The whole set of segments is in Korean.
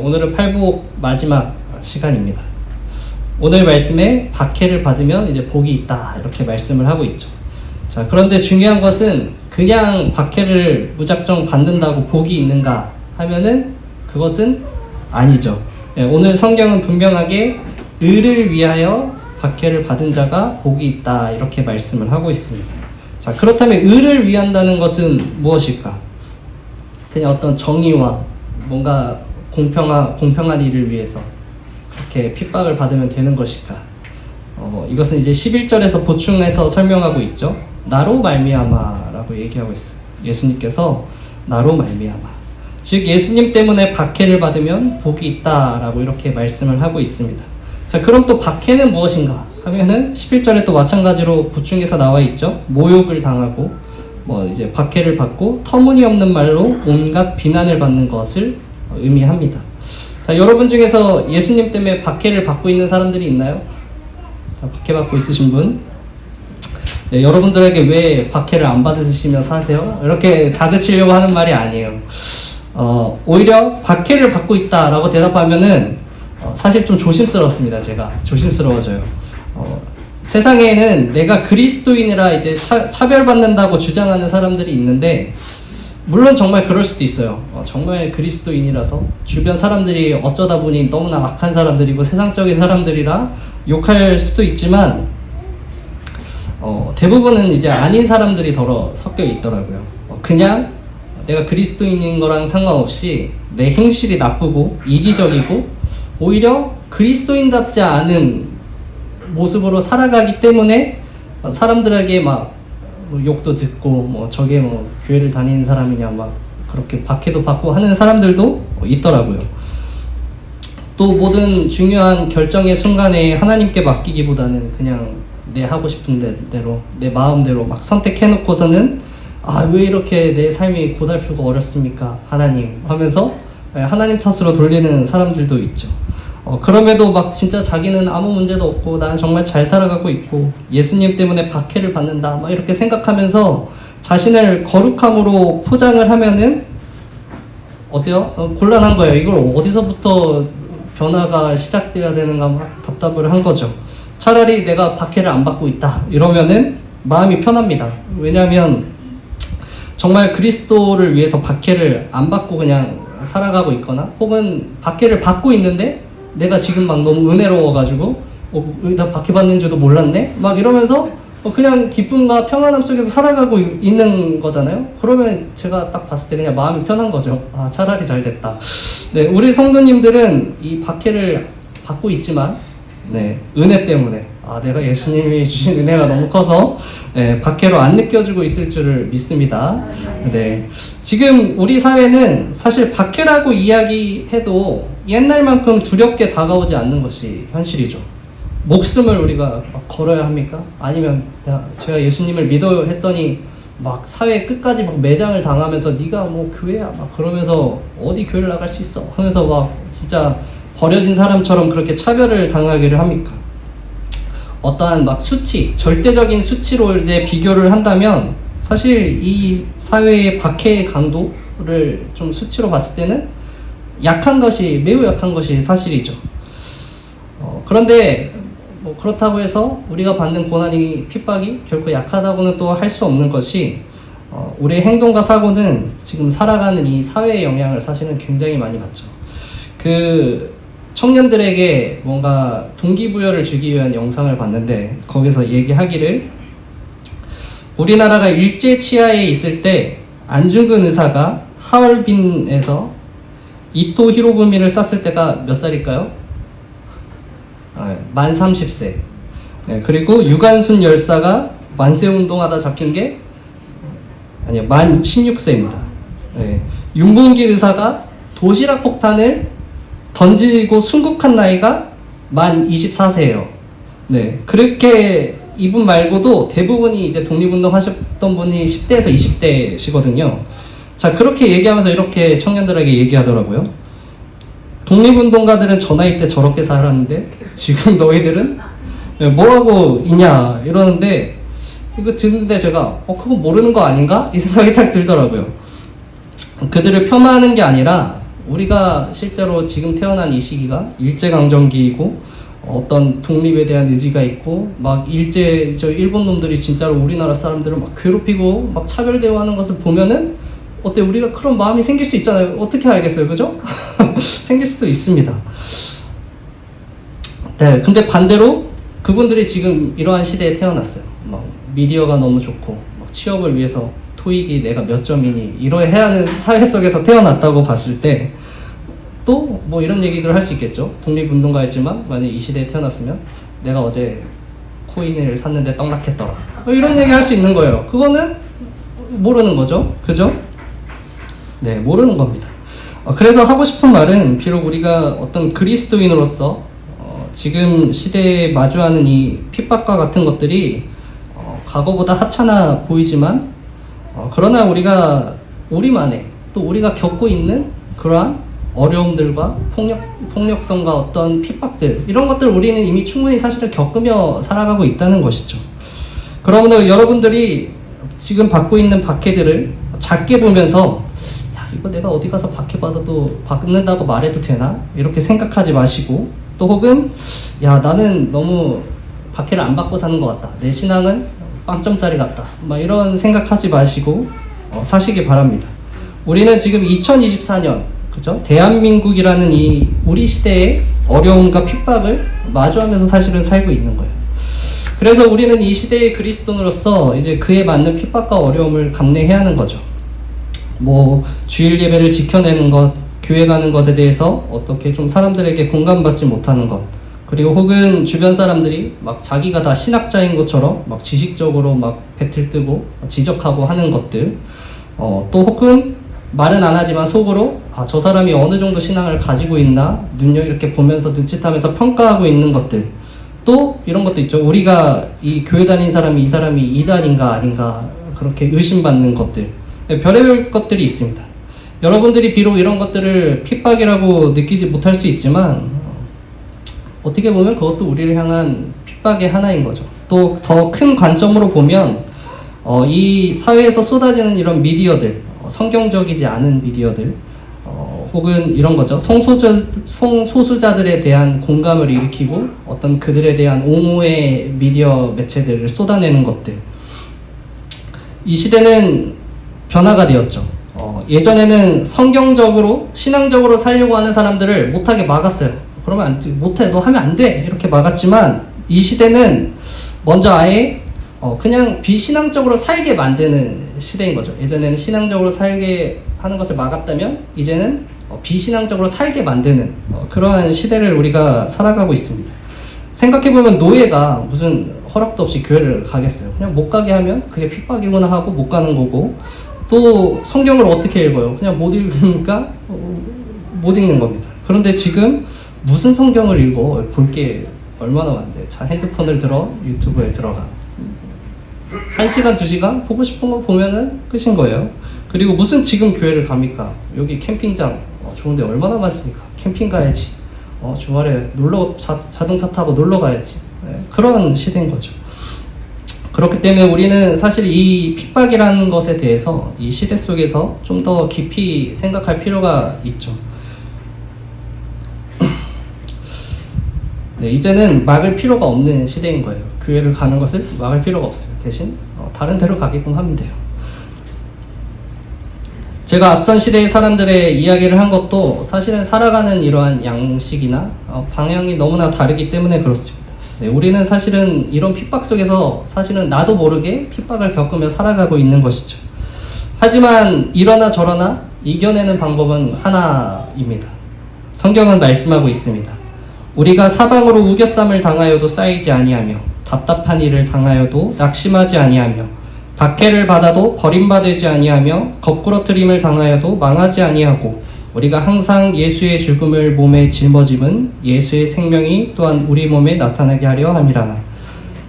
오늘은 팔복 마지막 시간입니다. 오늘 말씀에 박해를 받으면 이제 복이 있다 이렇게 말씀을 하고 있죠. 자, 그런데 중요한 것은 그냥 박해를 무작정 받는다고 복이 있는가 하면은 그것은 아니죠. 오늘 성경은 분명하게 의를 위하여 박해를 받은 자가 복이 있다 이렇게 말씀을 하고 있습니다. 자, 그렇다면 의를 위한다는 것은 무엇일까? 그냥 어떤 정의와 뭔가 공평한 일을 위해서 그렇게 핍박을 받으면 되는 것일까? 이것은 이제 11절에서 보충해서 설명하고 있죠. 나로 말미암아라고 얘기하고 있어요. 예수님께서 나로 말미암아, 즉 예수님 때문에 박해를 받으면 복이 있다라고 이렇게 말씀을 하고 있습니다. 자, 그럼 또 박해는 무엇인가 하면은 11절에 또 마찬가지로 보충해서 나와 있죠. 모욕을 당하고 이제 박해를 받고 터무니없는 말로 온갖 비난을 받는 것을 의미합니다. 자, 여러분 중에서 예수님 때문에 박해를 받고 있는 사람들이 있나요? 자, 박해받고 있으신 분? 네, 여러분들에게 왜 박해를 안 받으시면 사세요? 이렇게 다그치려고 하는 말이 아니에요. 오히려 박해를 받고 있다라고 대답하면은 사실 좀 조심스럽습니다. 제가 조심스러워져요. 세상에는 내가 그리스도인이라 이제 차별받는다고 주장하는 사람들이 있는데, 물론 정말 그럴 수도 있어요. 정말 그리스도인이라서 주변 사람들이 어쩌다 보니 너무나 악한 사람들이고 세상적인 사람들이라 욕할 수도 있지만, 대부분은 이제 아닌 사람들이 더러 섞여 있더라고요. 그냥 내가 그리스도인인 거랑 상관없이 내 행실이 나쁘고 이기적이고 오히려 그리스도인답지 않은 모습으로 살아가기 때문에 사람들에게 막 욕도 듣고 저게 교회를 다니는 사람이냐 막 그렇게 박해도 받고 하는 사람들도 있더라고요. 또 모든 중요한 결정의 순간에 하나님께 맡기기보다는 그냥 내 하고 싶은 대로 내 마음대로 막 선택해놓고서는 왜 이렇게 내 삶이 고달프고 어렵습니까 하나님 하면서 하나님 탓으로 돌리는 사람들도 있죠. 그럼에도 막 진짜 자기는 아무 문제도 없고 나는 정말 잘 살아가고 있고 예수님 때문에 박해를 받는다 막 이렇게 생각하면서 자신을 거룩함으로 포장을 하면은 어때요? 곤란한 거예요. 이걸 어디서부터 변화가 시작돼야 되는가 막 답답을 한 거죠. 차라리 내가 박해를 안 받고 있다 이러면은 마음이 편합니다. 왜냐하면 정말 그리스도를 위해서 박해를 안 받고 그냥 살아가고 있거나 혹은 박해를 받고 있는데 내가 지금 막 너무 은혜로워가지고 나 박해받는 줄도 몰랐네? 막 이러면서 그냥 기쁨과 평안함 속에서 살아가고 있는 거잖아요. 그러면 제가 딱 봤을 때 그냥 마음이 편한 거죠. 차라리 잘 됐다. 네, 우리 성도님들은 이 박해를 받고 있지만 은혜 때문에 내가 예수님이 주신 은혜가 너무 커서 박해로 안 느껴지고 있을 줄을 믿습니다. 네, 지금 우리 사회는 사실 박해라고 이야기해도 옛날만큼 두렵게 다가오지 않는 것이 현실이죠. 목숨을 우리가 막 걸어야 합니까? 아니면 제가 예수님을 믿어 했더니 막 사회 끝까지 막 매장을 당하면서 네가 교회야 막 그러면서 어디 교회를 나갈 수 있어 하면서 막 진짜 버려진 사람처럼 그렇게 차별을 당하기를 합니까? 어떠한 막 수치, 절대적인 수치로 이제 비교를 한다면 사실 이 사회의 박해의 강도를 좀 수치로 봤을 때는 매우 약한 것이 사실이죠. 그런데 그렇다고 해서 우리가 받는 고난이 핍박이 결코 약하다고는 또 할 수 없는 것이 우리의 행동과 사고는 지금 살아가는 이 사회의 영향을 사실은 굉장히 많이 받죠. 청년들에게 뭔가 동기부여를 주기 위한 영상을 봤는데 거기서 얘기하기를 우리나라가 일제 치하에 있을 때 안중근 의사가 하얼빈에서 이토 히로부미를 쐈을 때가 몇 살일까요? 만 30세. 그리고 유관순 열사가 만세운동하다 잡힌 게 만 16세입니다. 윤봉길 의사가 도시락 폭탄을 던지고 순국한 나이가 만 24세예요. 그렇게 이분 말고도 대부분이 이제 독립운동 하셨던 분이 10대에서 20대시거든요. 자, 그렇게 얘기하면서 이렇게 청년들에게 얘기하더라고요. 독립운동가들은 저 나이 때 저렇게 살았는데 지금 너희들은 뭐하고 있냐 이러는데 이거 듣는데 제가 그거 모르는 거 아닌가? 이 생각이 딱 들더라고요. 그들을 폄하하는 게 아니라 우리가 실제로 지금 태어난 이 시기가 일제강점기이고 어떤 독립에 대한 의지가 있고 막 저 일본 놈들이 진짜로 우리나라 사람들을 막 괴롭히고 막 차별 대우하는 것을 보면은 어때 우리가 그런 마음이 생길 수 있잖아요. 어떻게 알겠어요, 그죠? 생길 수도 있습니다. 네, 근데 반대로 그분들이 지금 이러한 시대에 태어났어요. 막 미디어가 너무 좋고 막 취업을 위해서 토익이 내가 몇 점이니 이러해야 하는 사회 속에서 태어났다고 봤을 때 또 뭐 이런 얘기들 할 수 있겠죠. 독립운동가였지만 만약 이 시대에 태어났으면 내가 어제 코인을 샀는데 떡락했더라. 이런 얘기 할 수 있는 거예요. 그거는 모르는 거죠. 그죠? 네, 모르는 겁니다. 그래서 하고 싶은 말은 비록 우리가 어떤 그리스도인으로서 지금 시대에 마주하는 이 핍박과 같은 것들이 과거보다 하찮아 보이지만 그러나 우리가 우리만의 또 우리가 겪고 있는 그러한 어려움들과 폭력성과 어떤 핍박들 이런 것들 우리는 이미 충분히 사실은 겪으며 살아가고 있다는 것이죠. 그러므로 여러분들이 지금 받고 있는 박해들을 작게 보면서 야, 이거 내가 어디 가서 박해 받아도 받는다고 말해도 되나? 이렇게 생각하지 마시고 또 혹은 야 나는 너무 박해를 안 받고 사는 것 같다. 내 신앙은 빵점짜리 같다. 막 이런 생각하지 마시고 사시기 바랍니다. 우리는 지금 2024년 그죠? 대한민국이라는 이 우리 시대의 어려움과 핍박을 마주하면서 사실은 살고 있는 거예요. 그래서 우리는 이 시대의 그리스도인으로서 이제 그에 맞는 핍박과 어려움을 감내해야 하는 거죠. 뭐 주일 예배를 지켜내는 것, 교회 가는 것에 대해서 어떻게 좀 사람들에게 공감받지 못하는 것, 그리고 혹은 주변 사람들이 막 자기가 다 신학자인 것처럼 막 지식적으로 막 배틀 뜨고 지적하고 하는 것들, 또 혹은 말은 안 하지만 속으로 저 사람이 어느 정도 신앙을 가지고 있나 이렇게 보면서 눈짓하면서 평가하고 있는 것들, 또 이런 것도 있죠. 우리가 이 교회 다닌 사람이 이 사람이 이단인가 아닌가 그렇게 의심받는 것들, 별의별 것들이 있습니다. 여러분들이 비록 이런 것들을 핍박이라고 느끼지 못할 수 있지만 어떻게 보면 그것도 우리를 향한 핍박의 하나인 거죠. 또 더 큰 관점으로 보면 이 사회에서 쏟아지는 이런 미디어들, 성경적이지 않은 미디어들, 혹은 이런 거죠. 성소수자들에 대한 공감을 일으키고 어떤 그들에 대한 옹호의 미디어 매체들을 쏟아내는 것들. 이 시대는 변화가 되었죠. 예전에는 성경적으로 신앙적으로 살려고 하는 사람들을 못하게 막았어요. 그러면 못해, 너 하면 안 돼 이렇게 막았지만 이 시대는 먼저 아예 그냥 비신앙적으로 살게 만드는 시대인 거죠. 예전에는 신앙적으로 살게 하는 것을 막았다면 이제는 비신앙적으로 살게 만드는 그러한 시대를 우리가 살아가고 있습니다. 생각해보면 노예가 무슨 허락도 없이 교회를 가겠어요. 그냥 못 가게 하면 그게 핍박이구나 하고 못 가는 거고, 또 성경을 어떻게 읽어요? 그냥 못 읽으니까 못 읽는 겁니다. 그런데 지금 무슨 성경을 읽어? 볼 게 얼마나 많은데. 자, 핸드폰을 들어 유튜브에 들어가 1시간, 2시간 보고 싶은 거 보면은 끝인 거예요. 그리고 무슨 지금 교회를 갑니까? 여기 캠핑장 좋은데 얼마나 많습니까? 캠핑 가야지. 주말에 자동차 타고 놀러 가야지. 네, 그런 시대인 거죠. 그렇기 때문에 우리는 사실 이 핍박이라는 것에 대해서 이 시대 속에서 좀 더 깊이 생각할 필요가 있죠. 네, 이제는 막을 필요가 없는 시대인 거예요. 교회를 가는 것을 막을 필요가 없어요. 대신 다른 데로 가게끔 하면 돼요. 제가 앞선 시대의 사람들의 이야기를 한 것도 사실은 살아가는 이러한 양식이나 방향이 너무나 다르기 때문에 그렇습니다. 네, 우리는 사실은 이런 핍박 속에서 사실은 나도 모르게 핍박을 겪으며 살아가고 있는 것이죠. 하지만 이러나 저러나 이겨내는 방법은 하나입니다. 성경은 말씀하고 있습니다. 우리가 사방으로 우겨쌈을 당하여도 쌓이지 아니하며 답답한 일을 당하여도 낙심하지 아니하며 박해를 받아도 버림받지 아니하며 겁꾸러뜨림을 당하여도 망하지 아니하고 우리가 항상 예수의 죽음을 몸에 짊어짐은 예수의 생명이 또한 우리 몸에 나타나게 하려 함이라나.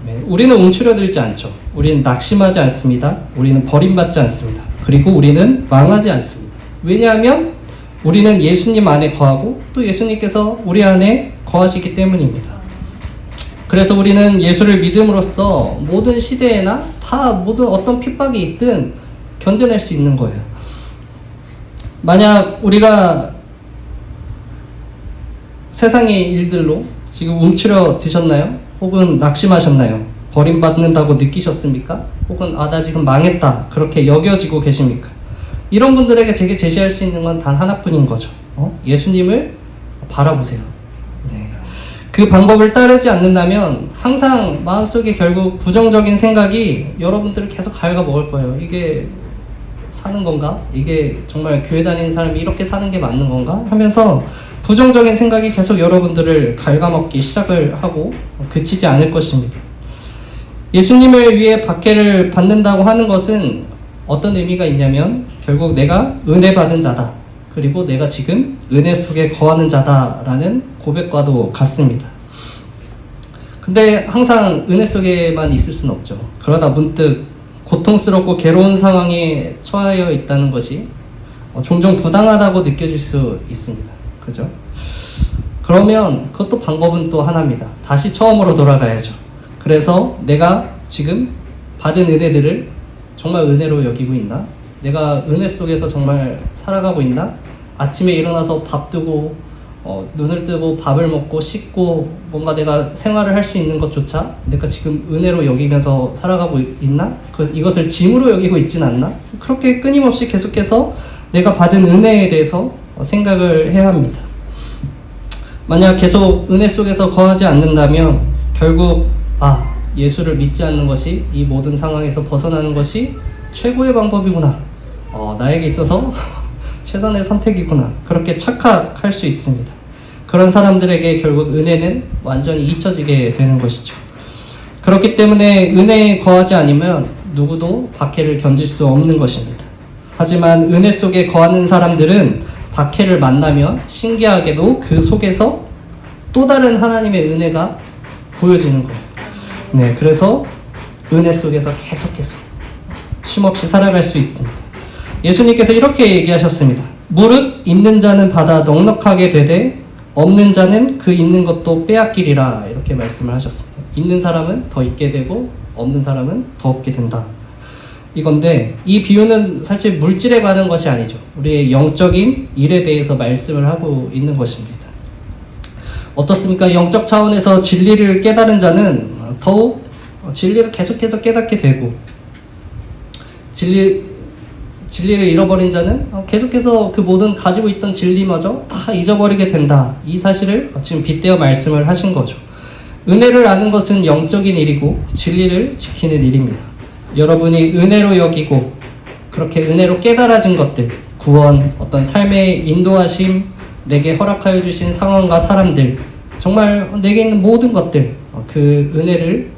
네, 우리는 움츠러들지 않죠. 우리는 낙심하지 않습니다. 우리는 버림받지 않습니다. 그리고 우리는 망하지 않습니다. 왜냐하면 우리는 예수님 안에 거하고 또 예수님께서 우리 안에 거하시기 때문입니다. 그래서 우리는 예수를 믿음으로써 모든 시대에나 다 모든 어떤 핍박이 있든 견뎌낼 수 있는 거예요. 만약 우리가 세상의 일들로 지금 움츠려 드셨나요? 혹은 낙심하셨나요? 버림받는다고 느끼셨습니까? 혹은 나 지금 망했다 그렇게 여겨지고 계십니까? 이런 분들에게 제게 제시할 수 있는 건 단 하나뿐인 거죠. 예수님을 바라보세요. 네. 그 방법을 따르지 않는다면 항상 마음속에 결국 부정적인 생각이 여러분들을 계속 갉아먹을 거예요. 이게 사는 건가? 이게 정말 교회 다니는 사람이 이렇게 사는 게 맞는 건가? 하면서 부정적인 생각이 계속 여러분들을 갉아먹기 시작을 하고 그치지 않을 것입니다. 예수님을 위해 박해를 받는다고 하는 것은 어떤 의미가 있냐면 결국 내가 은혜 받은 자다. 그리고 내가 지금 은혜 속에 거하는 자다라는 고백과도 같습니다. 근데 항상 은혜 속에만 있을 수는 없죠. 그러다 문득 고통스럽고 괴로운 상황에 처하여 있다는 것이 종종 부당하다고 느껴질 수 있습니다. 그죠? 그러면 그것도 방법은 또 하나입니다. 다시 처음으로 돌아가야죠. 그래서 내가 지금 받은 은혜들을 정말 은혜로 여기고 있나? 내가 은혜 속에서 정말 살아가고 있나? 아침에 일어나서 밥 뜨고 눈을 뜨고 밥을 먹고 씻고 뭔가 내가 생활을 할 수 있는 것조차 내가 지금 은혜로 여기면서 살아가고 있나? 이것을 짐으로 여기고 있진 않나? 그렇게 끊임없이 계속해서 내가 받은 은혜에 대해서 생각을 해야 합니다. 만약 계속 은혜 속에서 거하지 않는다면 결국 예수를 믿지 않는 것이 이 모든 상황에서 벗어나는 것이 최고의 방법이구나. 나에게 있어서 최선의 선택이구나. 그렇게 착각할 수 있습니다. 그런 사람들에게 결국 은혜는 완전히 잊혀지게 되는 것이죠. 그렇기 때문에 은혜에 거하지 않으면 누구도 박해를 견딜 수 없는 것입니다. 하지만 은혜 속에 거하는 사람들은 박해를 만나면 신기하게도 그 속에서 또 다른 하나님의 은혜가 보여지는 거예요. 네, 그래서 은혜 속에서 계속해서 쉼없이 살아갈 수 있습니다. 예수님께서 이렇게 얘기하셨습니다. 무릇 있는 자는 받아 넉넉하게 되되 없는 자는 그 있는 것도 빼앗기리라. 이렇게 말씀을 하셨습니다. 있는 사람은 더 있게 되고 없는 사람은 더 없게 된다. 이건데 이 비유는 사실 물질에 관한 것이 아니죠. 우리의 영적인 일에 대해서 말씀을 하고 있는 것입니다. 어떻습니까? 영적 차원에서 진리를 깨달은 자는 더욱 진리를 계속해서 깨닫게 되고 진리를 잃어버린 자는 계속해서 그 모든 가지고 있던 진리마저 다 잊어버리게 된다. 이 사실을 지금 빗대어 말씀을 하신 거죠. 은혜를 아는 것은 영적인 일이고 진리를 지키는 일입니다. 여러분이 은혜로 여기고 그렇게 은혜로 깨달아진 것들, 구원, 어떤 삶의 인도하심, 내게 허락하여 주신 상황과 사람들, 정말 내게 있는 모든 것들, 그 은혜를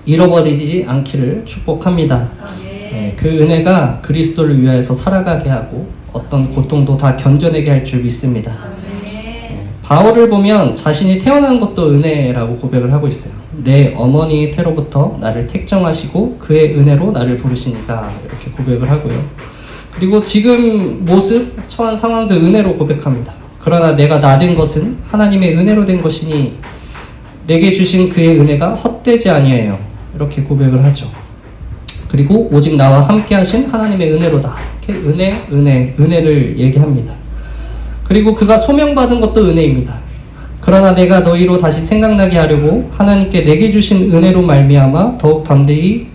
잃어버리지 않기를 축복합니다. 네, 그 은혜가 그리스도를 위하여서 살아가게 하고 어떤 고통도 다 견뎌내게 할 줄 믿습니다. 네, 바울을 보면 자신이 태어난 것도 은혜라고 고백을 하고 있어요. 내 어머니의 태로부터 나를 택정하시고 그의 은혜로 나를 부르시니까 이렇게 고백을 하고요. 그리고 지금 모습, 처한 상황도 은혜로 고백합니다. 그러나 내가 나된 것은 하나님의 은혜로 된 것이니 내게 주신 그의 은혜가 헛되지 아니에요. 이렇게 고백을 하죠. 그리고 오직 나와 함께 하신 하나님의 은혜로다. 이렇게 은혜를 얘기합니다. 그리고 그가 소명받은 것도 은혜입니다. 그러나 내가 너희로 다시 생각나게 하려고 하나님께 내게 주신 은혜로 말미암아 더욱 담대히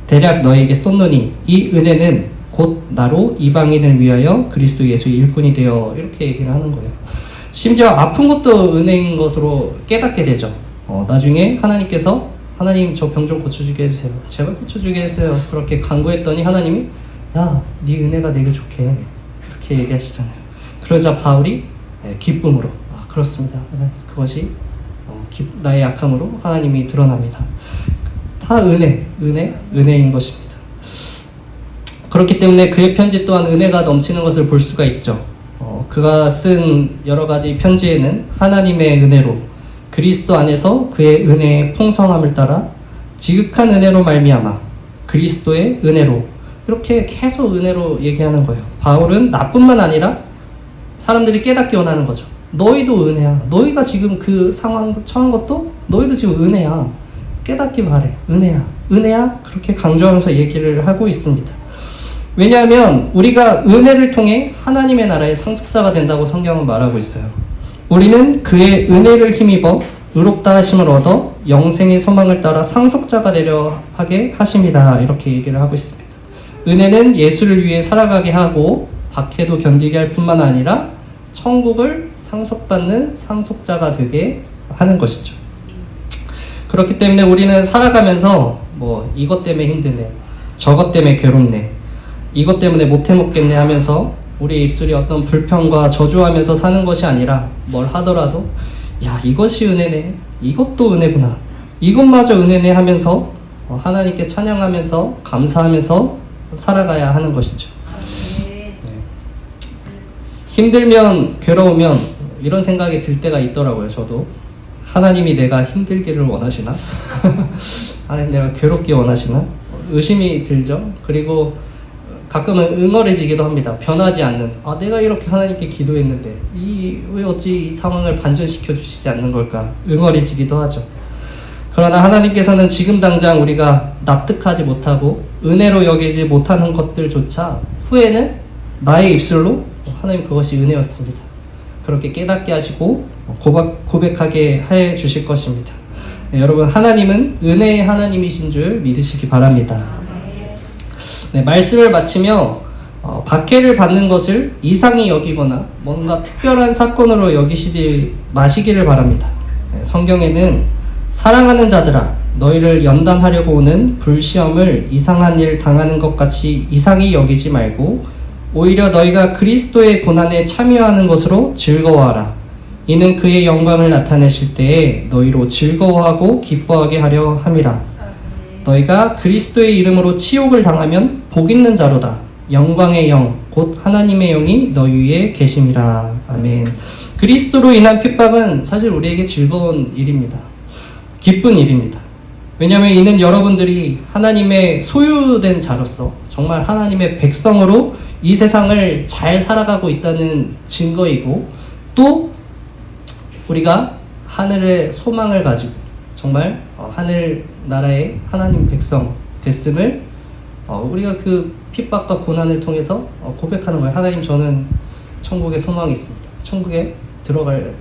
대략 너에게 쏟노니 이 은혜는 곧 나로 이방인을 위하여 그리스도 예수의 일꾼이 되어 이렇게 얘기를 하는 거예요. 심지어 아픈 것도 은혜인 것으로 깨닫게 되죠. 나중에 하나님께서 하나님 저 병 좀 고쳐주게 해주세요. 제발 고쳐주게 해주세요. 그렇게 간구했더니 하나님이 야, 네 은혜가 내게 좋게 이렇게 얘기하시잖아요. 그러자 바울이 기쁨으로 그렇습니다. 그것이 나의 약함으로 하나님이 드러납니다. 다 은혜인 것입니다. 그렇기 때문에 그의 편지 또한 은혜가 넘치는 것을 볼 수가 있죠. 그가 쓴 여러 가지 편지에는 하나님의 은혜로 그리스도 안에서 그의 은혜의 풍성함을 따라 지극한 은혜로 말미암아 그리스도의 은혜로 이렇게 계속 은혜로 얘기하는 거예요. 바울은 나뿐만 아니라 사람들이 깨닫기 원하는 거죠. 너희도 은혜야. 너희가 지금 그 상황 처한 것도 너희도 지금 은혜야. 깨닫기 바래. 은혜야. 그렇게 강조하면서 얘기를 하고 있습니다. 왜냐하면 우리가 은혜를 통해 하나님의 나라의 상속자가 된다고 성경은 말하고 있어요. 우리는 그의 은혜를 힘입어 의롭다 하심을 얻어 영생의 소망을 따라 상속자가 되려 하게 하심이다. 이렇게 얘기를 하고 있습니다. 은혜는 예수를 위해 살아가게 하고 박해도 견디게 할 뿐만 아니라 천국을 상속받는 상속자가 되게 하는 것이죠. 그렇기 때문에 우리는 살아가면서 뭐 이것 때문에 힘드네, 저것 때문에 괴롭네, 이것 때문에 못 해먹겠네 하면서 우리 입술이 어떤 불평과 저주하면서 사는 것이 아니라 뭘 하더라도 야, 이것이 은혜네, 이것도 은혜구나, 이것마저 은혜네 하면서 하나님께 찬양하면서 감사하면서 살아가야 하는 것이죠. 네. 힘들면, 괴로우면 이런 생각이 들 때가 있더라고요. 저도 하나님이 내가 힘들기를 원하시나? 하나님 내가 괴롭기 원하시나? 의심이 들죠. 그리고 가끔은 응어리지기도 합니다. 변하지 않는, 내가 이렇게 하나님께 기도했는데 왜 어찌 이 상황을 반전시켜 주시지 않는 걸까? 응어리지기도 하죠. 그러나 하나님께서는 지금 당장 우리가 납득하지 못하고 은혜로 여기지 못하는 것들조차 후에는 나의 입술로 하나님 그것이 은혜였습니다, 그렇게 깨닫게 하시고 고백하게 해 주실 것입니다. 네, 여러분, 하나님은 은혜의 하나님이신 줄 믿으시기 바랍니다. 네, 말씀을 마치며 박해를 받는 것을 이상히 여기거나 뭔가 특별한 사건으로 여기시지 마시기를 바랍니다. 네, 성경에는 사랑하는 자들아, 너희를 연단하려고 오는 불시험을 이상한 일 당하는 것 같이 이상히 여기지 말고 오히려 너희가 그리스도의 고난에 참여하는 것으로 즐거워하라. 이는 그의 영광을 나타내실 때에 너희로 즐거워하고 기뻐하게 하려 함이라. 너희가 그리스도의 이름으로 치욕을 당하면 복 있는 자로다. 영광의 영, 곧 하나님의 영이 너희 위에 계심이라. 아멘. 그리스도로 인한 핍박은 사실 우리에게 즐거운 일입니다. 기쁜 일입니다. 왜냐하면 이는 여러분들이 하나님의 소유된 자로서 정말 하나님의 백성으로 이 세상을 잘 살아가고 있다는 증거이고, 또 우리가 하늘의 소망을 가지고 정말 하늘 나라의 하나님 백성 됐음을 우리가 그 핍박과 고난을 통해서 고백하는 거예요. 하나님, 저는 천국에 소망이 있습니다. 천국에 들어갈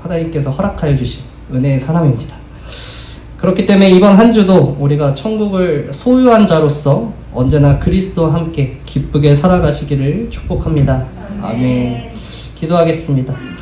하나님께서 허락하여 주신 은혜의 사람입니다. 그렇기 때문에 이번 한 주도 우리가 천국을 소유한 자로서 언제나 그리스도와 함께 기쁘게 살아가시기를 축복합니다. 아멘. 기도하겠습니다.